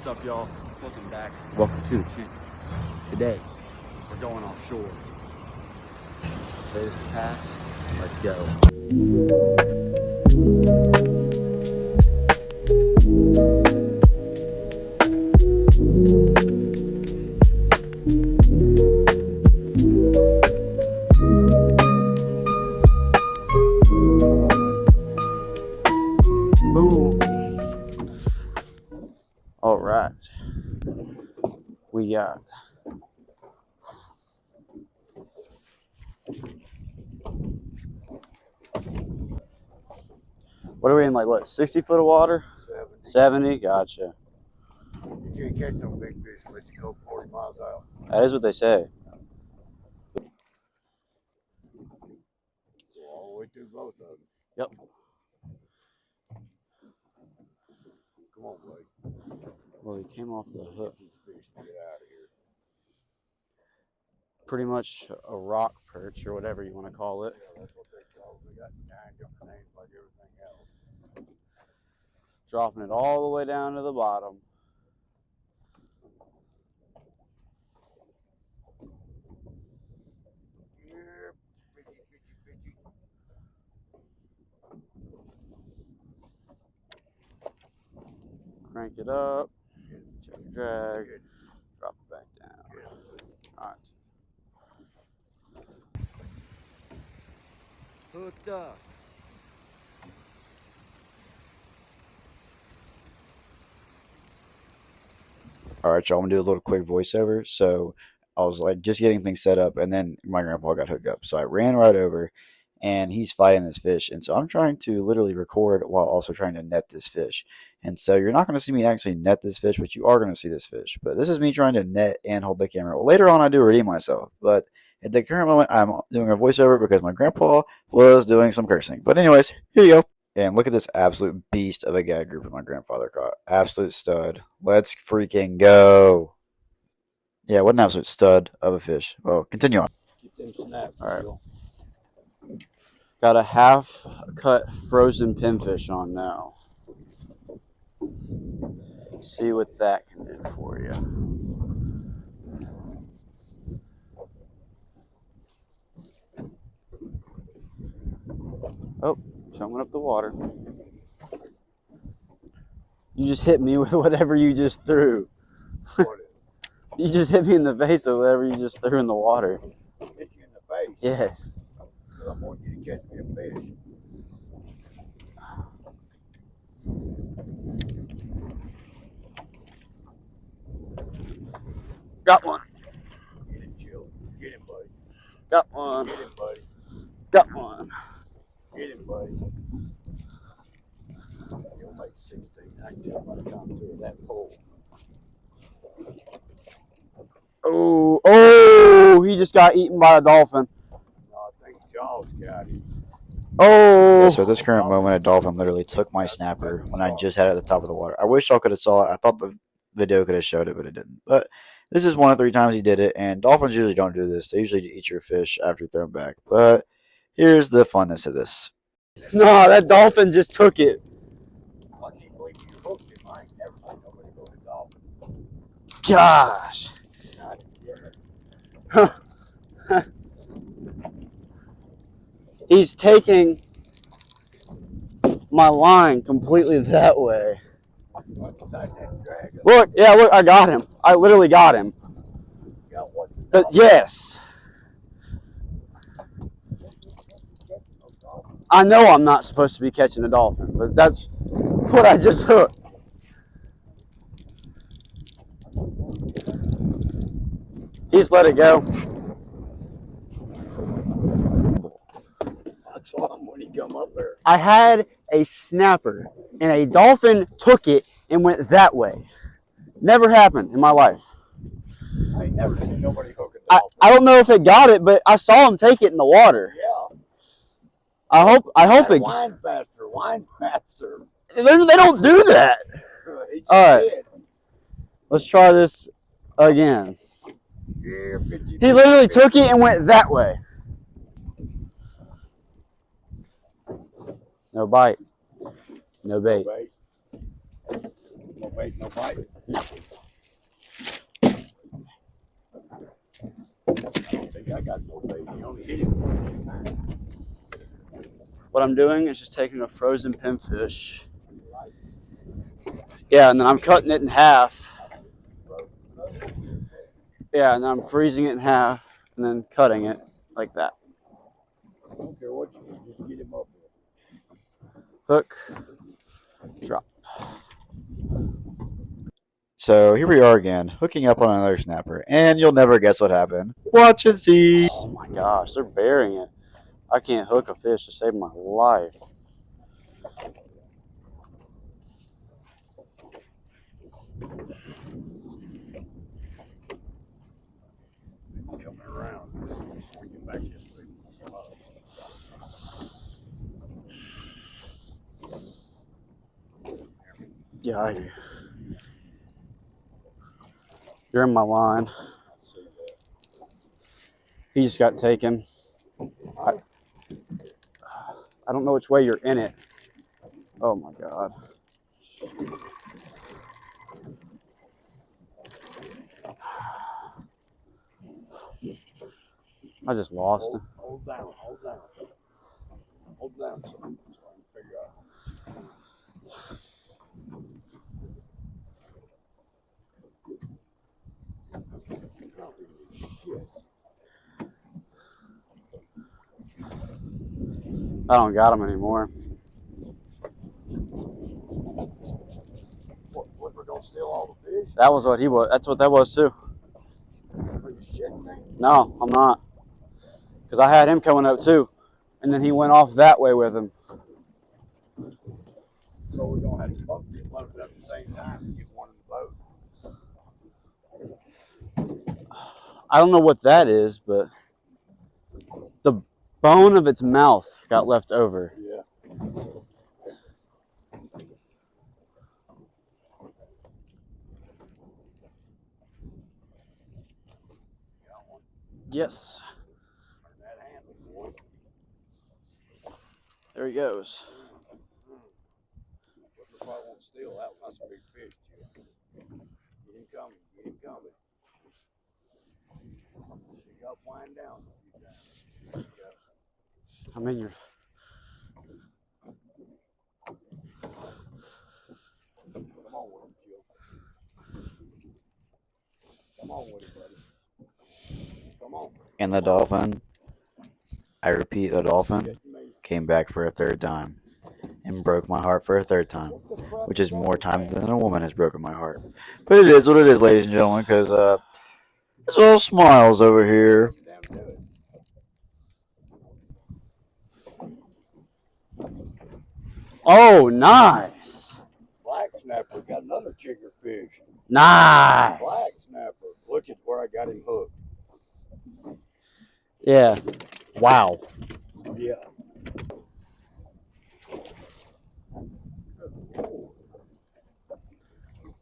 What's up, y'all? Welcome back. Welcome to the channel. Today, we're going offshore. There's the pass. Let's go. Boom. All right. We got what are we in, like what, 60 foot of water? 70. Gotcha. You can't catch no big fish unless you go 40 miles out. That is what they say. Go all the way through both of them. Yep. Come on, buddy. Well, he came off the hook. These fish to get out of here. Pretty much a rock perch or whatever you want to call it. Yeah, that's what they call them. They got 9 different names like everything else. Dropping it all the way down to the bottom. Yeah, fishy. Crank it up. Check the drag. Drop it back down. All right. Hooked up. All right, y'all, I'm gonna do a little quick voiceover. So I was like just getting things set up, and then my grandpa got hooked up. So I ran right over, and he's fighting this fish. And so I'm trying to literally record while also trying to net this fish. And so you're not going to see me actually net this fish, but you are going to see this fish. But this is me trying to net and hold the camera. Well, later on I do redeem myself, but at the current moment I'm doing a voiceover because my grandpa was doing some cursing. But anyways, here you go. And look at this absolute beast of a gag group that my grandfather caught. Absolute stud. Let's freaking go. Yeah, what an absolute stud of a fish. Well, continue on. Get them snaps. All right. Got a half cut frozen pinfish on now. See what that can do for you. Oh, coming up the water. You just hit me with whatever you just threw. You just hit me in the face with whatever you just threw in the water. Hit you in the face? Yes. Because I want you to catch me a fish. Got one. Get him, Jill. Get him, buddy. Got one. Get him, buddy. Got one. Get him, buddy. You'll make 16. I can tell by the contour of that pole. Oh, he just got eaten by a dolphin. No, I think Jaws got him. Oh. Yeah, so at this current moment, a dolphin literally took my snapper when I just had it at the top of the water. I wish y'all could have saw it. I thought the video could have showed it, but it didn't. But this is 1 of 3 times he did it, and dolphins usually don't do this. They usually eat your fish after you throw them back. But here's the funness of this. No, that dolphin just took it. I can't believe you hooked him. I ain't never seen nobody go to dolphin. Gosh. He's taking my line completely that way. Look, yeah, look, I got him. I literally got him. But yes. I know I'm not supposed to be catching a dolphin, but that's what I just hooked. He's let it go. I saw him when he come up there. I had a snapper, and a dolphin took it and went that way. Never happened in my life. I ain't never seen nobody hook a dolphin. I don't know if it got it, but I saw him take it in the water. Yeah. I hope it. Wine faster. They don't do that. All right. Let's try this again. Yeah, He literally took it and went that way. No bite. No bait. No bait, no bite. No. I don't think I got no bait. You only hit it one time. What I'm doing is just taking a frozen pinfish. Yeah, and then I'm cutting it in half. Yeah, and then I'm freezing it in half and then cutting it like that. I don't care what you do, just get him up there. Hook, drop. So here we are again, hooking up on another snapper, and you'll never guess what happened. Watch and see. Oh my gosh, they're burying it. I can't hook a fish to save my life. Coming around. Swinging back this way. Yeah, I hear you. You're in my line. He just got taken. I don't know which way you're in it. Oh my god. I just lost him. Hold down, hold down. Hold down so I can figure out. I don't got him anymore. What, we're gonna steal all the fish? That was what he was. That's what that was too. Are you shitting me? No, I'm not. Because I had him coming up too. And then he went off that way with him. So we're gonna have to both get loaded up at the same time and get one in the boat. I don't know what that is, but the bone of its mouth got left over. Yeah. Yes. There he goes. What's the part won't steal that one? That's a big fish, Jim. Get him coming, get him coming. Pick up, wind down. I'm in your. Come on with him, Jill. Come on with him, buddy. Come on. And the dolphin, I repeat, the dolphin came back for a third time and broke my heart for a third time, which is more times than a woman has broken my heart. But it is what it is, ladies and gentlemen, because it's all smiles over here. Oh, nice. Black snapper, got another chigger fish. Nice. Black snapper. Look at where I got him hooked. Yeah. Wow. Yeah.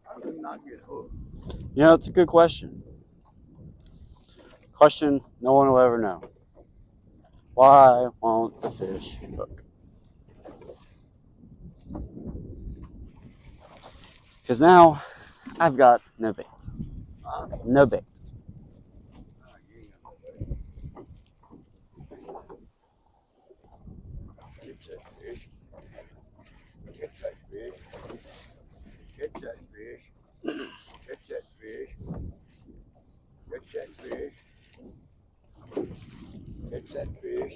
How did he not get hooked? You know, it's a good question. Question no one will ever know. Why won't the fish hook? Because now I've got no bait. No bait. Catch that fish. Catch that fish. Catch that fish. Catch that fish. Catch that fish. Catch that fish.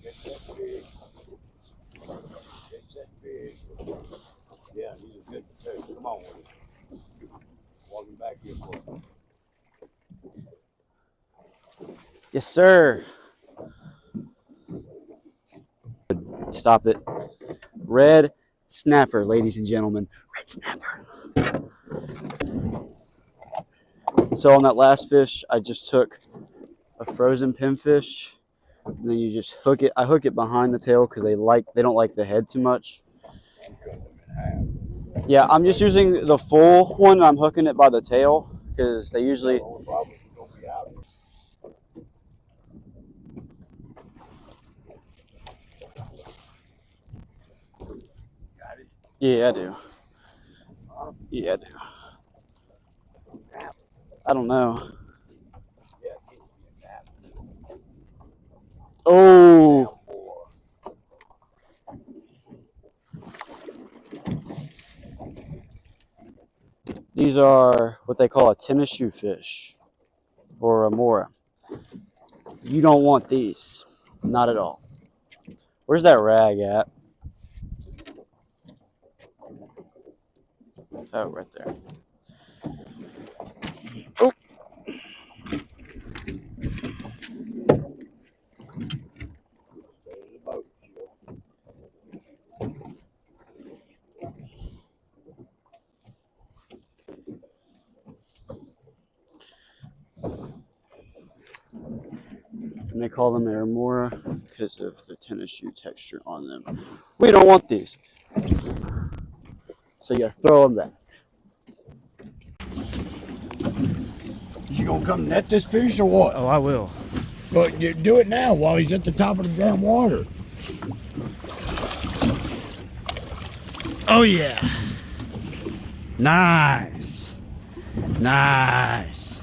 Catch that fish. Catch that fish. Yeah, he's a good fish. Come on with him. Walk him back here for him. Yes, sir. Stop it. Red snapper, ladies and gentlemen. Red snapper. So on that last fish, I just took a frozen pinfish, and then you just hook it. I hook it behind the tail because they don't like the head too much. I'm cutting him in half. Yeah, I'm just using the full one. I'm hooking it by the tail because they usually. The only problem is going to be out. Got it? Yeah, I do. Yeah, I do. I don't know. Oh, these are what they call a tennis shoe fish or a mora. You don't want these. Not at all. Where's that rag at? Oh, right there. Oh, and they call them Aramora because of the tennis shoe texture on them. We don't want these. So you throw them back. You gonna come net this fish or what? Oh, I will. But you do it now while he's at the top of the damn water. Oh, yeah. Nice. Nice.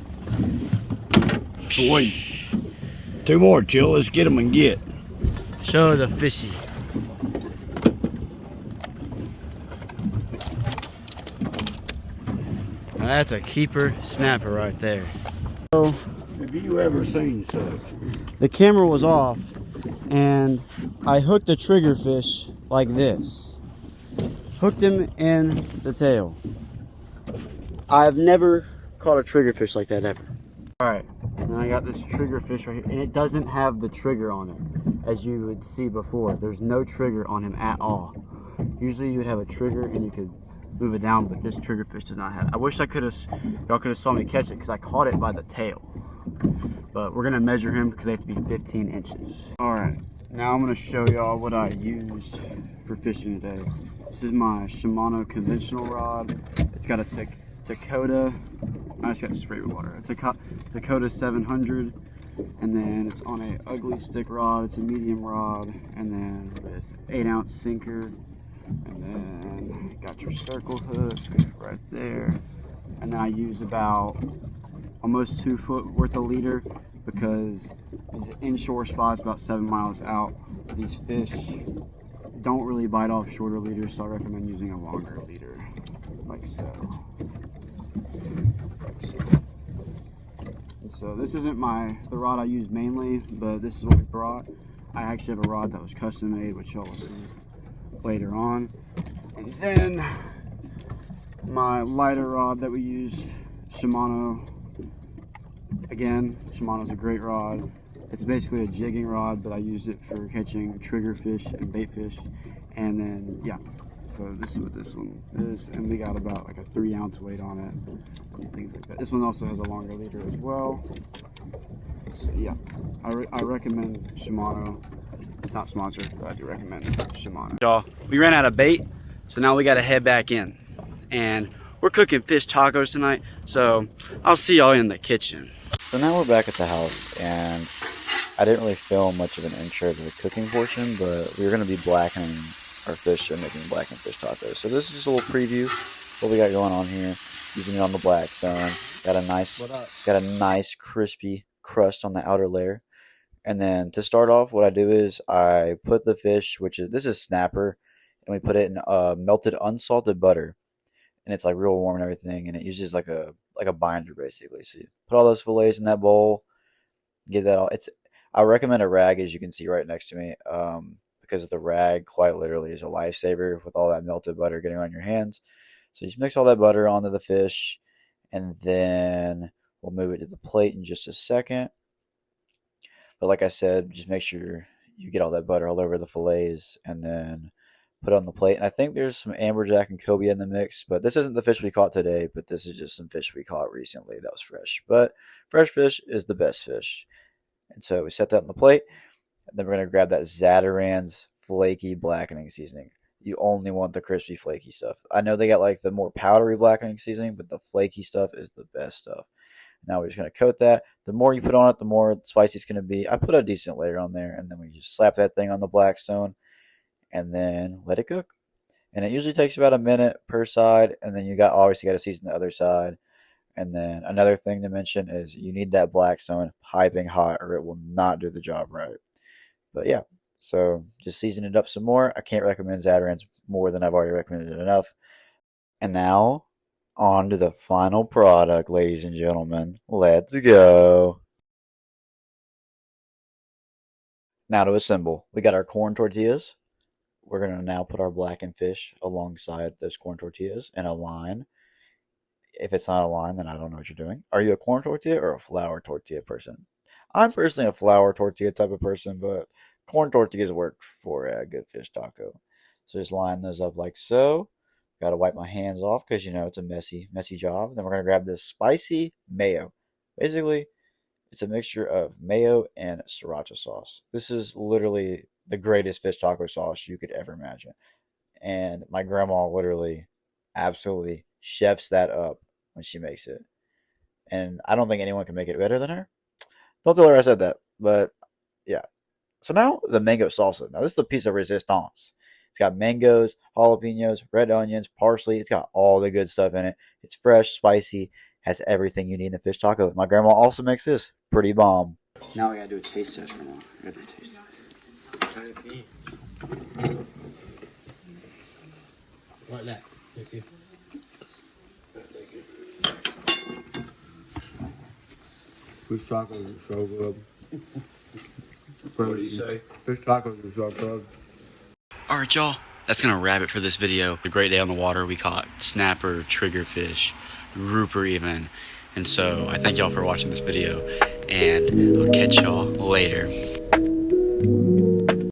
Sweet. Two more, Chill. Let's get them and get. Show the fishy. Now that's a keeper snapper right there. So Have you ever seen such? the camera was off and I hooked a trigger fish like this. Hooked him in the tail. I've never caught a trigger fish like that ever. Alright, and I got this trigger fish right here, and it doesn't have the trigger on it, as you would see before. There's no trigger on him at all. Usually you would have a trigger and you could move it down, but this trigger fish does not have it. I wish y'all could have saw me catch it, because I caught it by the tail. But we're gonna measure him because they have to be 15 inches. Alright, now I'm gonna show y'all what I used for fishing today. This is my Shimano conventional rod. It's got a Takota, I just got sprayed with water. It's a Takota 700, and then it's on a ugly stick rod. It's a medium rod, and then with 8-ounce sinker, and then got your circle hook right there. And then I use about almost 2 foot worth of leader, because these inshore spots about 7 miles out, these fish don't really bite off shorter leaders, so I recommend using a longer leader, like so. And so this isn't the rod I use mainly, but this is what we brought. I actually have a rod that was custom made, which y'all will see later on. And then my lighter rod that we use, Shimano. Again, Shimano's a great rod. It's basically a jigging rod, but I use it for catching trigger fish and bait fish. And then, yeah, so this is what this one is. And we got about like a 3-ounce weight on it and things like that. This one also has a longer leader as well. So yeah, I recommend Shimano. It's not sponsored, but I do recommend Shimano. Y'all, we ran out of bait, so now we got to head back in. And we're cooking fish tacos tonight, so I'll see y'all in the kitchen. So now we're back at the house, and I didn't really film much of an intro to the cooking portion, but we're going to be blackening our fish and making blackened fish tacos. So this is just a little preview of what we got going on here. Using it on the Blackstone. Got a nice crispy crust on the outer layer. And then to start off, what I do is I put the fish, this is snapper, and we put it in melted unsalted butter, and it's like real warm and everything, and it uses like a binder basically. So you put all those fillets in that bowl, get that all. I recommend a rag, as you can see right next to me, because the rag quite literally is a lifesaver with all that melted butter getting on your hands. So you just mix all that butter onto the fish, and then we'll move it to the plate in just a second. But like I said, just make sure you get all that butter all over the fillets, and then put it on the plate. And I think there's some amberjack and cobia in the mix, but this isn't the fish we caught today, but this is just some fish we caught recently that was fresh. But fresh fish is the best fish. And so we set that on the plate, and then we're going to grab that Zatarain's flaky blackening seasoning. You only want the crispy, flaky stuff. I know they got like the more powdery blackening seasoning, but the flaky stuff is the best stuff. Now we're just going to coat that. The more you put on it, the more spicy it's going to be. I put a decent layer on there, and then we just slap that thing on the Blackstone, and then let it cook. And it usually takes about a minute per side, and then you got obviously got to season the other side. And then another thing to mention is you need that Blackstone piping hot, or it will not do the job right. But yeah, so just season it up some more. I can't recommend Zatarain's more than I've already recommended it enough. And now, on to the final product, ladies and gentlemen. Let's go. Now to assemble. We got our corn tortillas. We're going to now put our blackened fish alongside those corn tortillas in a line. If it's not a line, then I don't know what you're doing. Are you a corn tortilla or a flour tortilla person? I'm personally a flour tortilla type of person, but corn tortillas work for a good fish taco. So just line those up like so. Got to wipe my hands off because it's a messy, messy job. Then we're gonna grab this spicy mayo. Basically, it's a mixture of mayo and sriracha sauce. This is literally the greatest fish taco sauce you could ever imagine. And my grandma literally absolutely chefs that up when she makes it. And I don't think anyone can make it better than her. Don't tell her I said that, but yeah. So now the mango salsa. Now this is the piece of resistance. It's got mangoes, jalapenos, red onions, parsley. It's got all the good stuff in it. It's fresh, spicy, has everything you need in a fish taco. My grandma also makes this. Pretty bomb. Now we gotta do a taste test, Grandma. We gotta do a taste test. Like that. Thank you. Thank you. Fish tacos are so good. What do you say? Fish tacos are so good. Alright, y'all. That's gonna wrap it for this video. A great day on the water. We caught snapper, triggerfish, grouper even. And so I thank y'all for watching this video. And I'll catch y'all later.